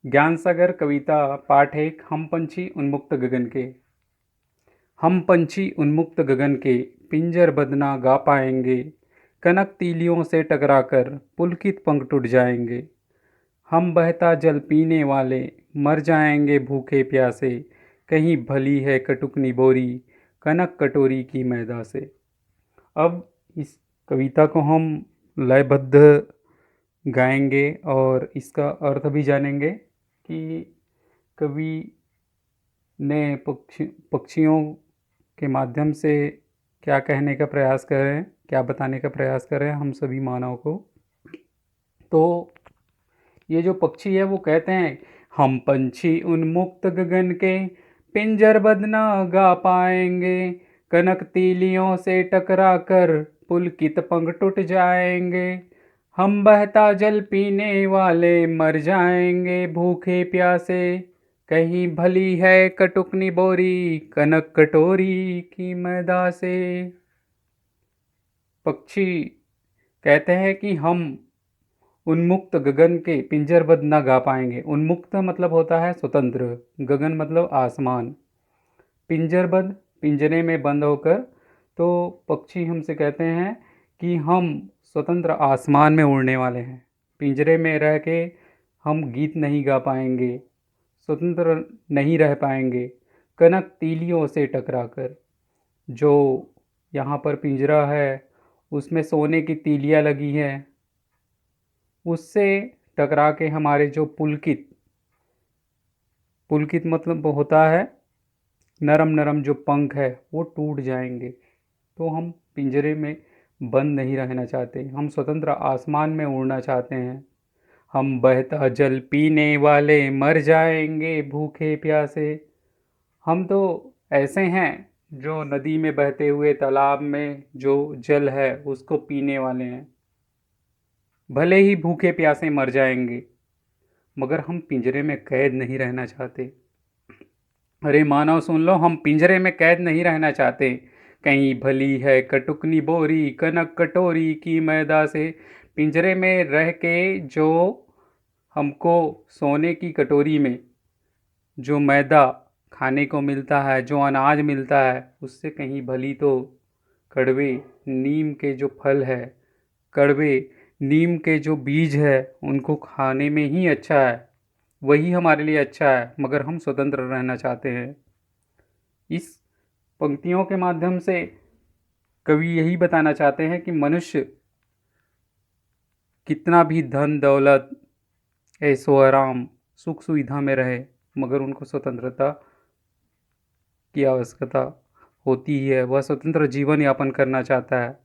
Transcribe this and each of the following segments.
ज्ञान सागर कविता पाठ एक। हम पंछी उन्मुक्त गगन के। हम पंछी उन्मुक्त गगन के पिंजर बदना गा पाएंगे, कनक तीलियों से टकराकर पुलकित पंख टूट जाएंगे। हम बहता जल पीने वाले मर जाएंगे भूखे प्यासे, कहीं भली है कटुकनी बोरी कनक कटोरी की मैदा से। अब इस कविता को हम लयबद्ध गाएंगे और इसका अर्थ भी जानेंगे कि कवि ने पक्षियों के माध्यम से क्या कहने का प्रयास कर रहे हैं, क्या बताने का प्रयास कर रहे हैं हम सभी मानव को। तो ये जो पक्षी है वो कहते हैं, हम पंछी उन्मुक्त गगन के पिंजरबद्ध ना गा पाएंगे, कनक तीलियों से टकरा कर पुलकित पंख टूट जाएंगे। हम बहता जल पीने वाले मर जाएंगे भूखे प्यासे, कहीं भली है कटुकनी बोरी कनक कटोरी की मैदा से। पक्षी कहते हैं कि हम उन्मुक्त गगन के पिंजरबद्ध न गा पाएंगे। उन्मुक्त मतलब होता है स्वतंत्र, गगन मतलब आसमान, पिंजरबद्ध पिंजरे में बंद होकर। तो पक्षी हमसे कहते हैं कि हम स्वतंत्र आसमान में उड़ने वाले हैं, पिंजरे में रह के हम गीत नहीं गा पाएंगे, स्वतंत्र नहीं रह पाएंगे। कनक तीलियों से टकराकर, जो यहाँ पर पिंजरा है उसमें सोने की तीलियाँ लगी हैं, उससे टकरा के हमारे जो पुलकित पुलकित मतलब होता है नरम नरम जो पंख है वो टूट जाएंगे। तो हम पिंजरे में बंद नहीं रहना चाहते, हम स्वतंत्र आसमान में उड़ना चाहते हैं। हम बहता जल पीने वाले मर जाएंगे भूखे प्यासे। हम तो ऐसे हैं जो नदी में बहते हुए तालाब में जो जल है उसको पीने वाले हैं, भले ही भूखे प्यासे मर जाएंगे, मगर हम पिंजरे में कैद नहीं रहना चाहते। अरे मानव सुन लो, हम पिंजरे में कैद नहीं रहना चाहते, कहीं भली है कटुकनी बोरी कनक कटोरी की मैदा से। पिंजरे में रह के जो हमको सोने की कटोरी में जो मैदा खाने को मिलता है, जो अनाज मिलता है, उससे कहीं भली तो कड़वे नीम के जो फल है, कड़वे नीम के जो बीज है उनको खाने में ही अच्छा है, वही हमारे लिए अच्छा है, मगर हम स्वतंत्र रहना चाहते हैं। इस पंक्तियों के माध्यम से कवि यही बताना चाहते हैं कि मनुष्य कितना भी धन दौलत ऐशो आराम सुख सुविधा में रहे, मगर उनको स्वतंत्रता की आवश्यकता होती है, वह स्वतंत्र जीवन यापन करना चाहता है।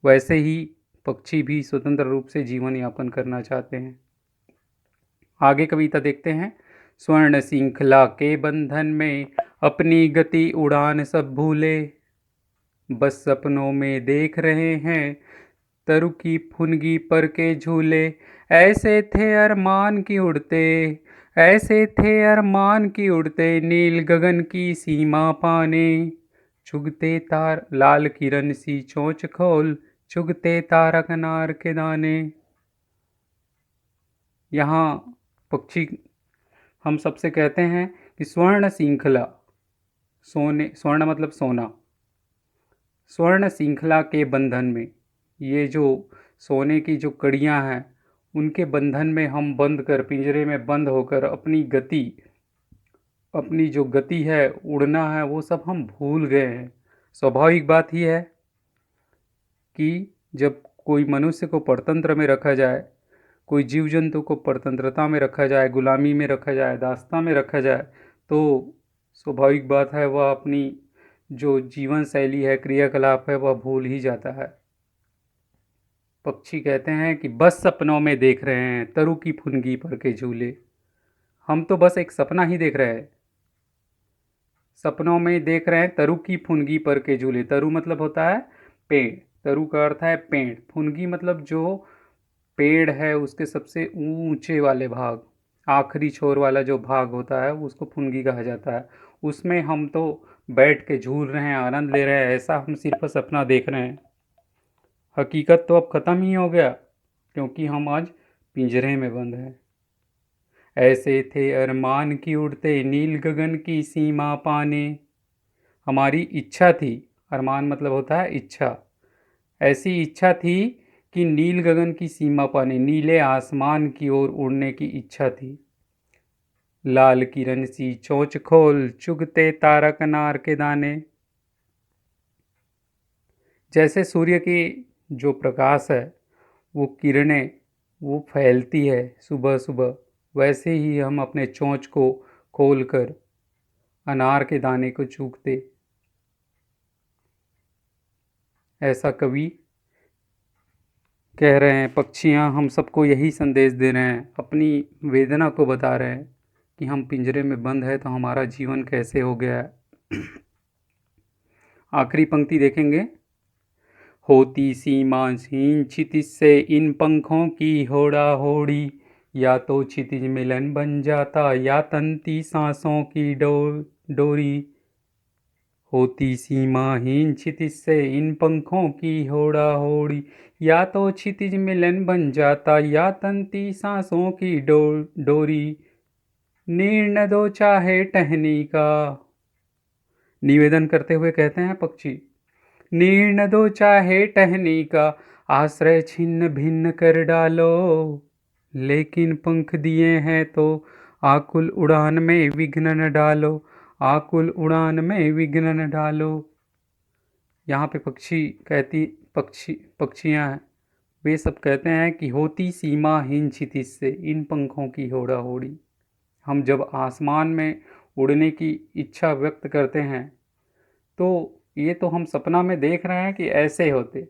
वैसे ही पक्षी भी स्वतंत्र रूप से जीवन यापन करना चाहते हैं। आगे कविता देखते हैं। स्वर्ण श्रृंखला के बंधन में अपनी गति उड़ान सब भूले, बस सपनों में देख रहे हैं तरु की फुनगी पर के झूले। ऐसे थे अरमान की उड़ते, ऐसे थे अरमान की उड़ते नील गगन की सीमा पाने। चुगते तार लाल किरण सी चोंच खोल, चुगते तारक अनार के दाने। यहाँ पक्षी हम सबसे कहते हैं कि स्वर्ण श्रृंखला, सोने, स्वर्ण मतलब सोना, स्वर्ण श्रृंखला के बंधन में, ये जो सोने की जो कड़ियाँ हैं उनके बंधन में हम बंद कर, पिंजरे में बंद होकर अपनी गति, अपनी जो गति है उड़ना है वो सब हम भूल गए हैं। स्वाभाविक बात ही है कि जब कोई मनुष्य को परतंत्र में रखा जाए, कोई जीव जंतु को परतंत्रता में रखा जाए, गुलामी में रखा जाए, दास्ता में रखा जाए, तो स्वाभाविक बात है वह अपनी जो जीवन शैली है, क्रियाकलाप है, वह भूल ही जाता है। पक्षी कहते हैं कि बस सपनों में देख रहे हैं तरु की फुनगी पर के झूले। हम तो बस एक सपना ही देख रहे हैं, सपनों में देख रहे हैं तरु की फुनगी पर के झूले। तरु मतलब होता है पेड़, तरु का अर्थ है पेड़, फुनगी मतलब जो पेड़ है उसके सबसे ऊंचे वाले भाग, आखिरी छोर वाला जो भाग होता है उसको फुनगी कहा जाता है। उसमें हम तो बैठ के झूल रहे हैं, आनंद ले रहे हैं, ऐसा हम सिर्फ सपना देख रहे हैं। हकीकत तो अब ख़त्म ही हो गया, क्योंकि हम आज पिंजरे में बंद हैं। ऐसे थे अरमान की उड़ते नील गगन की सीमा पाने। हमारी इच्छा थी, अरमान मतलब होता है इच्छा, ऐसी इच्छा थी कि नील गगन की सीमा पाने, नीले आसमान की ओर उड़ने की इच्छा थी। लाल किरण सी चोंच खोल चुगते तारक अनार के दाने। जैसे सूर्य की जो प्रकाश है, वो किरणें वो फैलती है सुबह सुबह, वैसे ही हम अपने चोंच को खोलकर अनार के दाने को चूगते। ऐसा कवि कह रहे हैं। पक्षियाँ हम सबको यही संदेश दे रहे हैं, अपनी वेदना को बता रहे हैं कि हम पिंजरे में बंद है तो हमारा जीवन कैसे हो गया है। आखिरी पंक्ति देखेंगे। होती सीमाहीन क्षितिज से इन पंखों की होड़ा होड़ी, या तो क्षितिज मिलन बन जाता या तंती सांसों की डोरी। होती सीमाहीन क्षितिज से इन पंखों की होड़ा होड़ी, या तो क्षितिज मिलन बन जाता या तंती सांसों की डोरी। निर्णय दो चाहे टहनी का, निवेदन करते हुए कहते हैं पक्षी, निर्णय दो चाहे टहनी का, आश्रय छिन्न भिन्न कर डालो। लेकिन पंख दिए हैं तो आकुल उड़ान में विघ्न न डालो, आकुल उड़ान में विघ्न न डालो। यहाँ पे पक्षियाँ हैं, वे सब कहते हैं कि होती सीमाहीन क्षितिज से इन पंखों की होड़ा होड़ी। हम जब आसमान में उड़ने की इच्छा व्यक्त करते हैं तो ये तो हम सपना में देख रहे हैं कि ऐसे होते,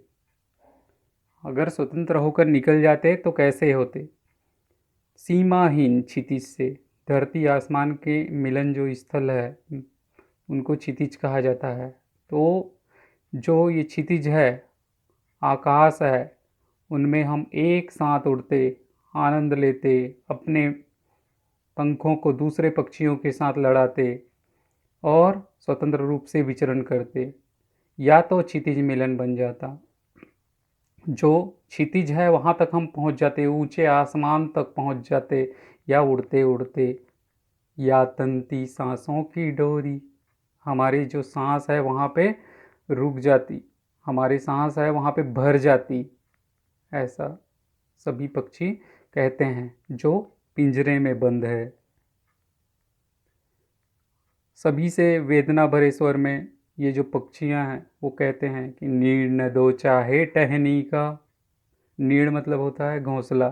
अगर स्वतंत्र होकर निकल जाते तो कैसे होते। सीमाहीन क्षितिज से, धरती आसमान के मिलन जो स्थल है उनको क्षितिज कहा जाता है। तो जो ये क्षितिज है, आकाश है, उनमें हम एक साथ उड़ते, आनंद लेते, अपने पंखों को दूसरे पक्षियों के साथ लड़ाते और स्वतंत्र रूप से विचरण करते, या तो क्षितिज मिलन बन जाता। जो क्षितिज है वहाँ तक हम पहुँच जाते, ऊंचे आसमान तक पहुँच जाते, या उड़ते उड़ते, या तंती सांसों की डोरी, हमारी जो सांस है वहाँ पे रुक जाती, हमारी सांस है वहाँ पे भर जाती। ऐसा सभी पक्षी कहते हैं जो पिंजरे में बंद है। सभी से वेदना भरे स्वर में ये जो पक्षियाँ हैं वो कहते हैं कि नीड़ न दो चाहे टहनी का। नीड़ मतलब होता है घोंसला।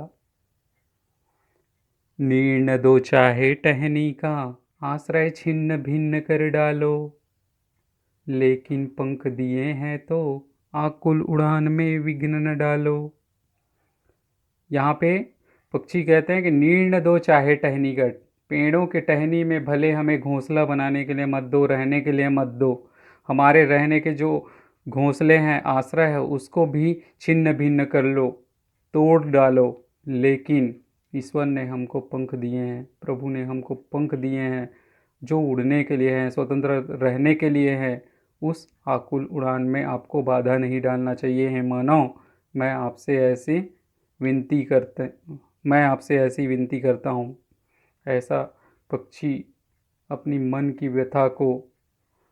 नीड़ न दो चाहे टहनी का, आश्रय छिन्न भिन्न कर डालो। लेकिन पंख दिए हैं तो आकुल उड़ान में विघ्न न डालो। यहाँ पे पक्षी कहते हैं कि नीड़ न दो चाहे टहनी का, पेड़ों के टहनी में भले हमें घोंसला बनाने के लिए मत दो, रहने के लिए मत दो, हमारे रहने के जो घोंसले हैं, आश्रय है, उसको भी छिन्न भिन्न कर लो, तोड़ डालो। लेकिन ईश्वर ने हमको पंख दिए हैं, प्रभु ने हमको पंख दिए हैं जो उड़ने के लिए हैं, स्वतंत्र रहने के लिए हैं। उस आकुल उड़ान में आपको बाधा नहीं डालना चाहिए है मानव। मैं आपसे ऐसी ऐसी विनती करता हूँ। ऐसा पक्षी अपनी मन की व्यथा को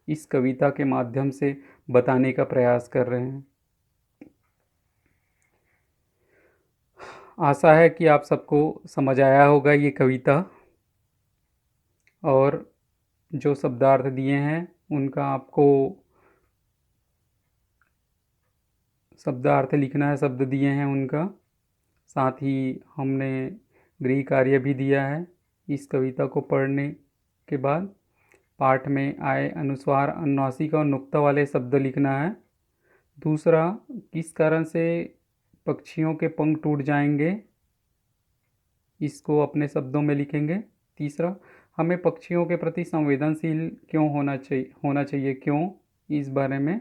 इस कविता के माध्यम से बताने का प्रयास कर रहे हैं। आशा है कि आप सबको समझ आया होगा ये कविता, और जो शब्दार्थ दिए हैं उनका आपको शब्दार्थ लिखना है, शब्द दिए हैं उनका। साथ ही हमने गृह कार्य भी दिया है। इस कविता को पढ़ने के बाद पाठ में आए अनुस्वार, अनुनासिक और नुक्ता वाले शब्द लिखना है। दूसरा, किस कारण से पक्षियों के पंख टूट जाएंगे, इसको अपने शब्दों में लिखेंगे। तीसरा, हमें पक्षियों के प्रति संवेदनशील क्यों होना चाहिए क्यों, इस बारे में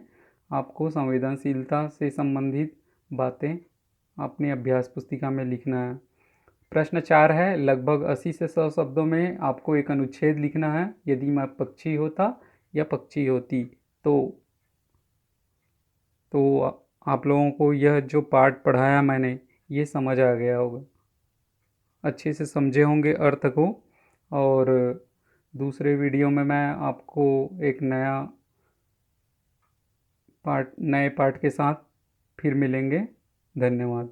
आपको संवेदनशीलता से संबंधित बातें अपनी अभ्यास पुस्तिका में लिखना है। प्रश्न 4 है, लगभग 80 से 100 शब्दों में आपको एक अनुच्छेद लिखना है। यदि मैं पक्षी होता या पक्षी होती तो आप लोगों को यह जो पाठ पढ़ाया मैंने, ये समझ आ गया होगा। अच्छे से समझे होंगे अर्थ को। और दूसरे वीडियो में मैं आपको एक नए पार्ट के साथ फिर मिलेंगे। धन्यवाद।